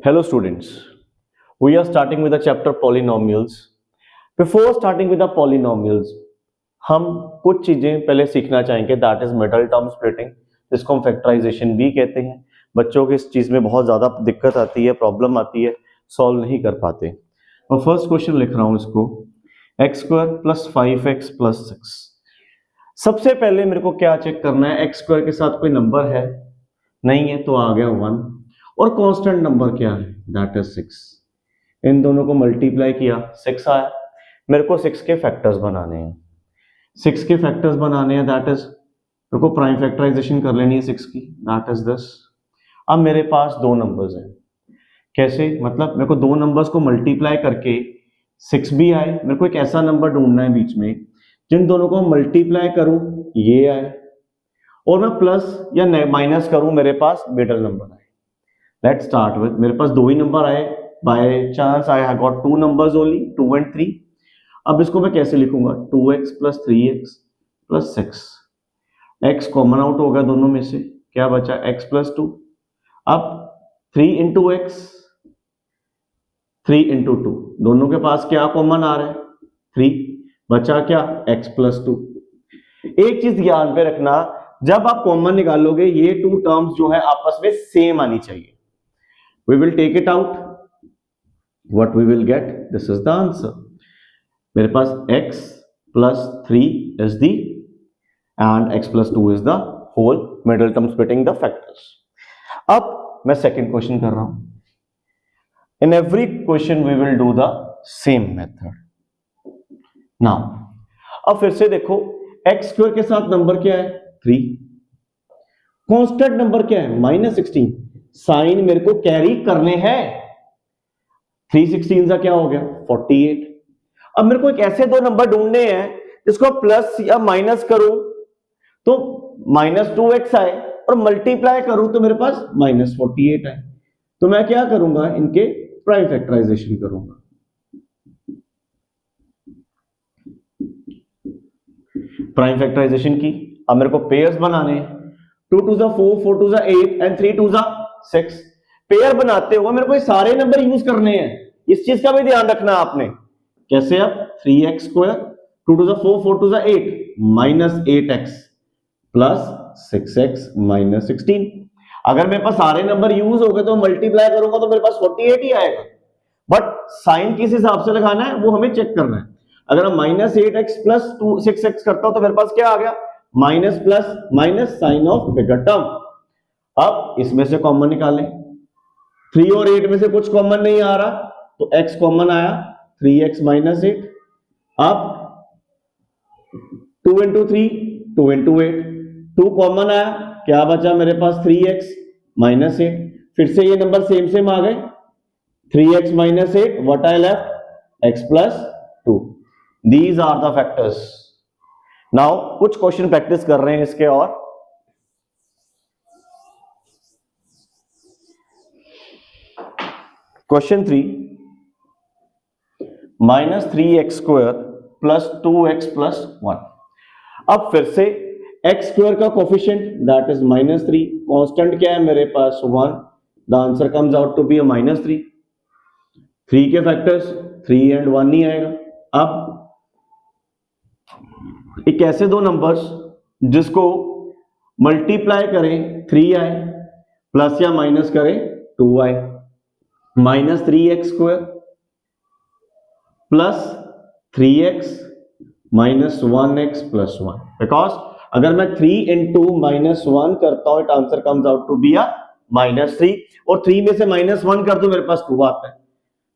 Hello students, we are starting with the chapter polynomials. Before starting with the polynomials, हम कुछ चीजें पहले सीखना चाहेंगे, that is middle term splitting, जिसको हम फैक्टराइजेशन भी कहते हैं। बच्चों को इस चीज में बहुत ज्यादा दिक्कत आती है, प्रॉब्लम आती है, सॉल्व नहीं कर पाते। मैं फर्स्ट क्वेश्चन लिख रहा हूं इसको, x square plus 5x plus 6। सबसे पहले मेरे को क्या चेक करना है, एक्स स्क्वायर के साथ कोई नंबर है, नहीं है तो आ गया 1, और कांस्टेंट नंबर क्या है, दैट इज 6। इन दोनों को मल्टीप्लाई किया, 6 आया। मेरे को 6 के फैक्टर्स बनाने हैं, 6 के फैक्टर्स बनाने हैं, दैट इज मेरे को प्राइम फैक्टराइजेशन कर लेनी है 6 की, दैट इज दिस। अब मेरे पास दो नंबर्स हैं, कैसे, मतलब मेरे को दो नंबर्स को मल्टीप्लाई करके 6 भी आए, मेरे को एक ऐसा नंबर ढूंढना है बीच में जिन दोनों को मल्टीप्लाई करूं ये आए, और मैं प्लस या माइनस करूं मेरे पास मिडल नंबर आए। लेट्स स्टार्ट विद, मेरे पास दो ही नंबर आए, by chance I have got two numbers only, 2 and 3। अब इसको मैं कैसे लिखूंगा, 2x plus 3x plus 6। x common out होगा दोनों में से, क्या बचा, x प्लस 2। अब 3 इंटू एक्स, 3 इंटू 2, दोनों के पास क्या कॉमन आ रहा है, 3, बचा क्या, x प्लस 2। एक चीज ध्यान पे रखना, जब आप कॉमन निकालोगे ये टू टर्म्स जो है आपस में सेम आनी चाहिए। We will take it out. What we will get? This is the answer. मेरे पास x plus 3 is the and x plus 2 is the whole middle term splitting the factors. अब मैं second question कर रहा हूं. In every question we will do the same method. Now, अब फिर से देखो, x स्क्वायर के साथ नंबर क्या है, 3। कांस्टेंट नंबर क्या है, -16। साइन मेरे को कैरी करने हैं, 316 का क्या हो गया, 48। अब मेरे को एक ऐसे दो नंबर ढूंढने हैं जिसको प्लस या माइनस करूं तो -2x आए, और मल्टीप्लाई करूं तो मेरे पास -48 आए। तो मैं क्या करूंगा, इनके प्राइम फैक्टराइजेशन करूंगा। प्राइम फैक्टराइजेशन की, अब मेरे को पेयर्स बनाने हैं, 2 2 4, 4 2 8 एंड 3 2 6। पेयर बनाते हुए मेरे को ये सारे नंबर यूज करने हैं, इस चीज का भी ध्यान रखना आपने। कैसे, अब 3x square, 2 2 4, 4 2 8, -8x plus 6x -16। अगर मेरे पास सारे नंबर यूज हो गए तो मल्टीप्लाई करूंगा तो मेरे पास 48 ही आएगा, बट साइन किस हिसाब से लगाना है वो हमें चेक करना है। अगर हम -8x प्लस 6x करता हूं तो मेरे पास क्या आ गया, minus plus minus, sign of bigger term. अब इसमें से कॉमन निकालें, 3 और 8 में से कुछ कॉमन नहीं आ रहा तो x कॉमन आया, 3x -8। अब 2 इंटू 3, 2 इंटू 8, 2 कॉमन आया, क्या बचा मेरे पास, 3x -8। फिर से ये नंबर सेम सेम आ गए, 3x -8, what I left, x plus 2। These are the factors. Now कुछ क्वेश्चन प्रैक्टिस कर रहे हैं इसके, और question 3, -3x square plus 2x plus 1। अब फिर से x स्क्वायर का कोफिशिएंट दैट इज -3, कांस्टेंट क्या है मेरे पास 1, the answer comes out to be a -3। 3 के फैक्टर्स 3 एंड 1 नहीं आएगा। अब एक ऐसे दो नंबर्स जिसको मल्टीप्लाई करें 3 आए, प्लस या माइनस करें 2 आए, -3x square plus 3x -1x plus 1। Because अगर मैं 3 इंटू -1 करता हूं, it answer comes out to be a -3, और 3 में से -1 कर दो मेरे पास 2 आता है।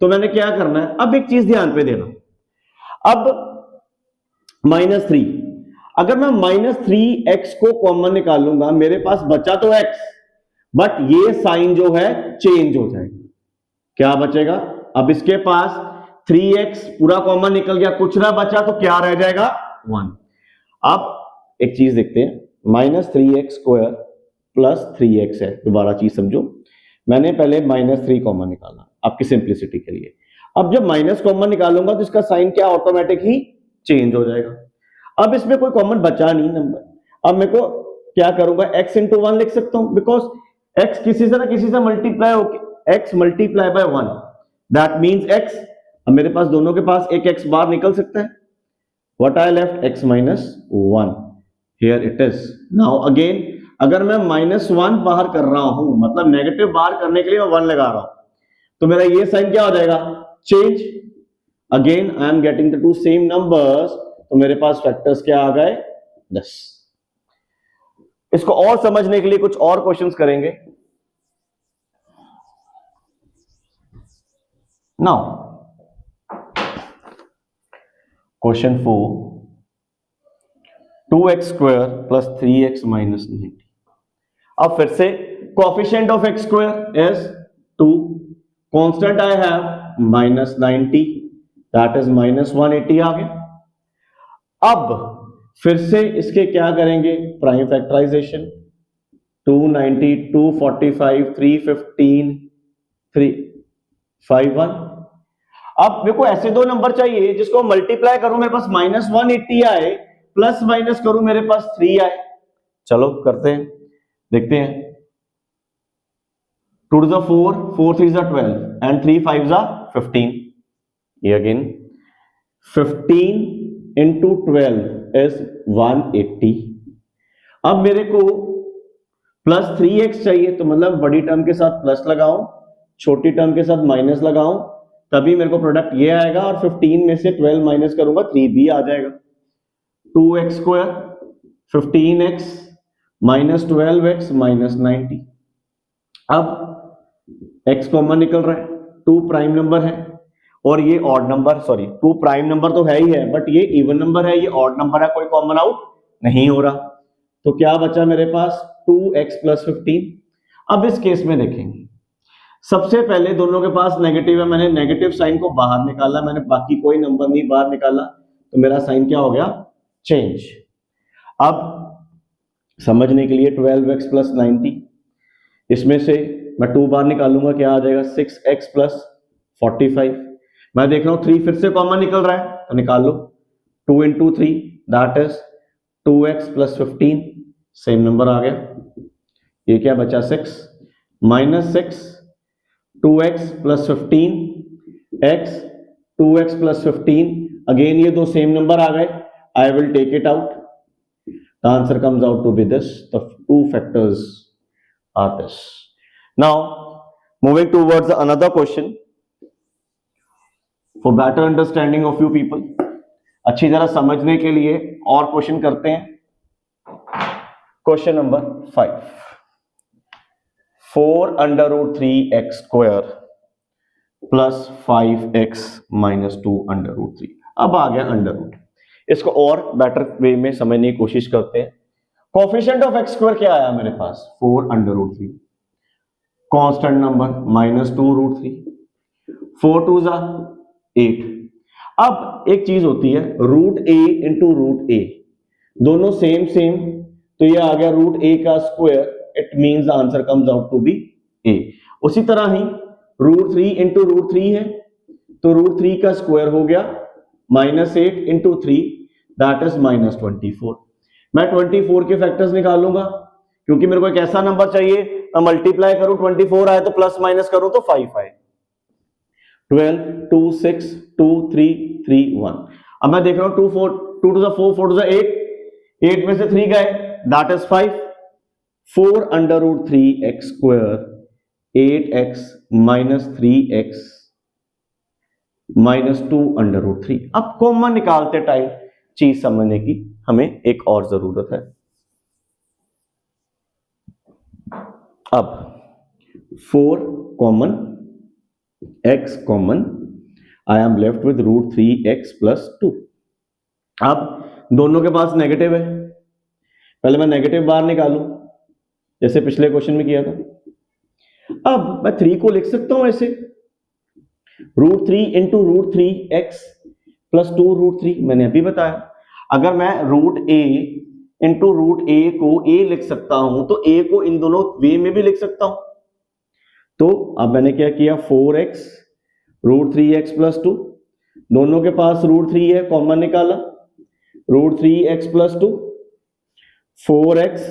तो मैंने क्या करना है, अब एक चीज ध्यान पे देना, अब -3, अगर मैं -3x को कॉमन निकालूंगा मेरे पास बचा तो x, बट ये साइन जो है चेंज हो जाएगा, क्या बचेगा, अब इसके पास 3x पूरा कॉमन निकल गया, कुछ ना बचा तो क्या रह जाएगा, 1। अब एक चीज देखते हैं, -3x स्क्वायर प्लस 3x है, दोबारा चीज समझो, मैंने पहले -3 कॉमन निकाला आपकी सिंप्लिसिटी के लिए। अब जब माइनस कॉमन निकालूंगा तो इसका साइन क्या ऑटोमेटिक ही चेंज हो जाएगा। अब इसमें कोई कॉमन बचा नहीं नंबर, अब मेरे को क्या करूंगा, x इंटू 1 लिख सकता हूं, बिकॉज x किसी से ना किसी से मल्टीप्लाई होके x multiply by 1, that means x, अब मेरे पास दोनों के पास एक x बाहर निकल सकता है, what I left x minus 1, here it is. Now again अगर मैं -1 बाहर कर रहा हूं, मतलब नेगेटिव बाहर करने के लिए मैं 1 लगा रहा हूं, तो मेरा ये साइन क्या हो जाएगा, change. Again I am getting the two same numbers, तो मेरे पास फैक्टर्स क्या आ गए, 10। इसको और समझने के लिए कुछ और क्वेश्चंस करेंगे। Now question 4, 2x square plus 3x minus 90। अब फिर से coefficient of x square is 2, constant I have minus 90, that is minus 180 आ गया। अब फिर से इसके क्या करेंगे, प्राइम फैक्टराइजेशन, 290, 245, 315, 351। अब मेरे को ऐसे दो नंबर चाहिए जिसको मल्टीप्लाई करूं मेरे पास माइनस 180 आए, प्लस माइनस करूं मेरे पास 3 आए। चलो करते हैं, देखते हैं। 2 to the 4, 4 3 is 12 and 3 5 is 15. ये अगेन 15 into 12 is 180। अब मेरे को प्लस 3x चाहिए, तो मतलब बड़ी टर्म के साथ प्लस लगाऊं, छोटी टर्म के साथ माइनस लगाऊं, तभी मेरे को प्रोडक्ट ये आएगा, और 15 में से 12 माइनस करूंगा 3 भी आ जाएगा। 2x square 15x minus 12x minus 90। अब x कॉमन निकल रहा है, 2 प्राइम नंबर है और ये odd number, sorry 2 prime number तो है ही है, बट ये इवन नंबर है, ये ऑड नंबर है, कोई कॉमन आउट नहीं हो रहा। तो क्या बचा मेरे पास, 2x प्लस 15। अब इस केस में देखेंगे, सबसे पहले दोनों के पास नेगेटिव है, मैंने नेगेटिव साइन को बाहर निकाला, मैंने बाकी कोई नंबर नहीं बाहर निकाला, तो मेरा साइन क्या हो गया, चेंज। अब समझने के लिए 12x प्लस 90, इसमें से मैं 2 बाहर निकालूंगा, क्या आ जाएगा, 6x प्लस 45। मैं देख रहा हूं 3 फिर से कॉमन निकल रहा है, तो निकाल लो, 2 into 3 that is 2x plus 15, same number आ गया। ये क्या बचा, 6 minus 6, 2x plus 15 x, 2x plus 15, again ये दो सेम नंबर आ गए, I will take it out, the answer comes out to be this, the two factors are this. Now moving towards another question for better understanding of you people, अच्छी तरह समझने के लिए और क्वेश्चन करते हैं। Question number 5, 4 under root 3x square plus 5x minus 2 under root 3। अब आ गया अंडर रूट, इसको और बेटर वे में समझने की कोशिश करते हैं। कोएफिशिएंट ऑफ x स्क्वायर क्या आया मेरे पास, 4 under root 3, constant number minus 2 root 3, 4 2 जा 8। अब एक चीज होती है, root a into root a, दोनों सेम सेम, तो ये आ गया रूट a का square, it means the answer comes out to be a। उसी तरह ही रूट 3 इंटू रूट 3 है, तो रूट 3 का स्क्वायर हो गया minus 8 into 3 that is minus 24। मैं 24 के फैक्टर्स निकालूंगा, क्योंकि मेरे को एक ऐसा नंबर चाहिए, मैं मल्टीप्लाई करूं 24 आए तो प्लस माइनस करूं तो 5 आए। 12 2 6 2 3 3 1। अब मैं देख रहा हूं 2 टू द 4 4 टू द 8, 8 में से 3 गए that is 5, 4 under root 3x square 8x minus 3x minus 2 under root 3। अब कॉमन निकालते टाइम चीज समझने की हमें एक और जरूरत है। अब 4 common, x common, I am left with root 3x plus 2। अब दोनों के पास नेगेटिव है, पहले मैं नेगेटिव बाहर निकालूं जैसे पिछले क्वेश्चन में किया था। अब मैं 3 को लिख सकता हूं ऐसे, root 3 into root 3x plus 2 root 3, मैंने अभी बताया। अगर मैं root a into root a को a लिख सकता हूं, तो a को इन दोनों वे में भी लिख सकता हूं। तो अब मैंने क्या किया, 4x रूट 3x प्लस 2, दोनों के पास रूट 3 है, कॉमन निकाला, root 3x plus 2, 4x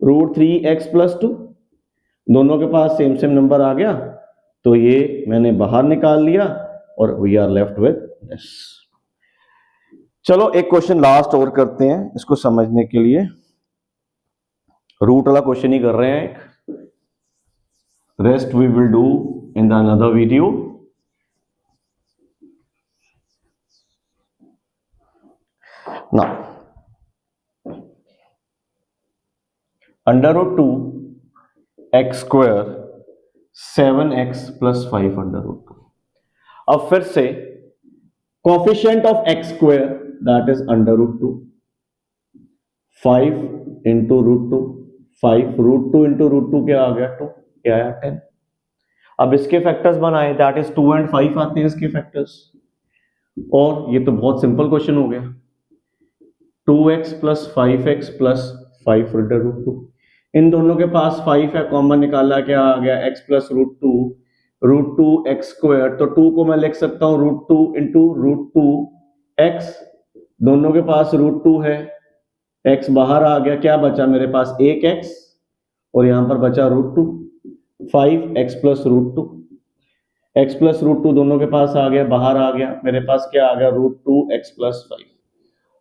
root 3x plus 2, दोनों के पास सेम सेम नंबर आ गया, तो ये मैंने बाहर निकाल लिया और we are left with this. चलो एक क्वेश्चन लास्ट और करते हैं इसको समझने के लिए। रूट वाला क्वेश्चन ही कर रहे हैं एक, rest we will do in the another video. Now √2 x square 7x + 5 √2। अब फिर से coefficient of x square that is √2, 5 into √2, 5 √2 into √2 क्या आ गया 2, क्या आया 10। अब इसके फैक्टर्स बनाए दैट इज 2 एंड 5 आते हैं इसके फैक्टर्स, और ये तो बहुत सिंपल क्वेश्चन हो गया, 2x + 5x + 5 √2। इन दोनों के पास 5 है, कॉमन निकाला, क्या आ गया x + √2, √2 x स्क्वायर। तो 2 को मैं लिख सकता हूं √2 इंटू √2 x, दोनों के पास √2 है, x बाहर आ गया, क्या बचा मेरे पास 1x और यहां पर बचा √2, 5x + √2, x + √2 दोनों के पास आ गया, बाहर आ गया, मेरे पास क्या आ गया √2x + 5।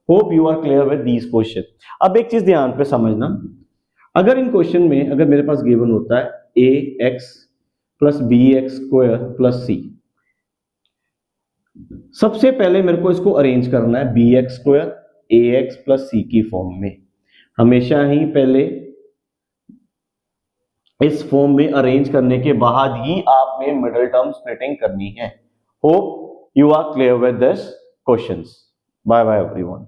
Hope you are clear with these questions. अब एक चीज ध्यान पे समझना, अगर इन क्वेश्चन में अगर मेरे पास गिवन होता है ax + bx² + c, सबसे पहले मेरे को इसको अरेंज करना है bx² ax + c की फॉर्म में। हमेशा ही पहले इस फॉर्म में अरेंज करने के बाद ही आपने मिडिल टर्म स्प्लिटिंग करनी है। Hope you are clear with this questions. Bye bye everyone.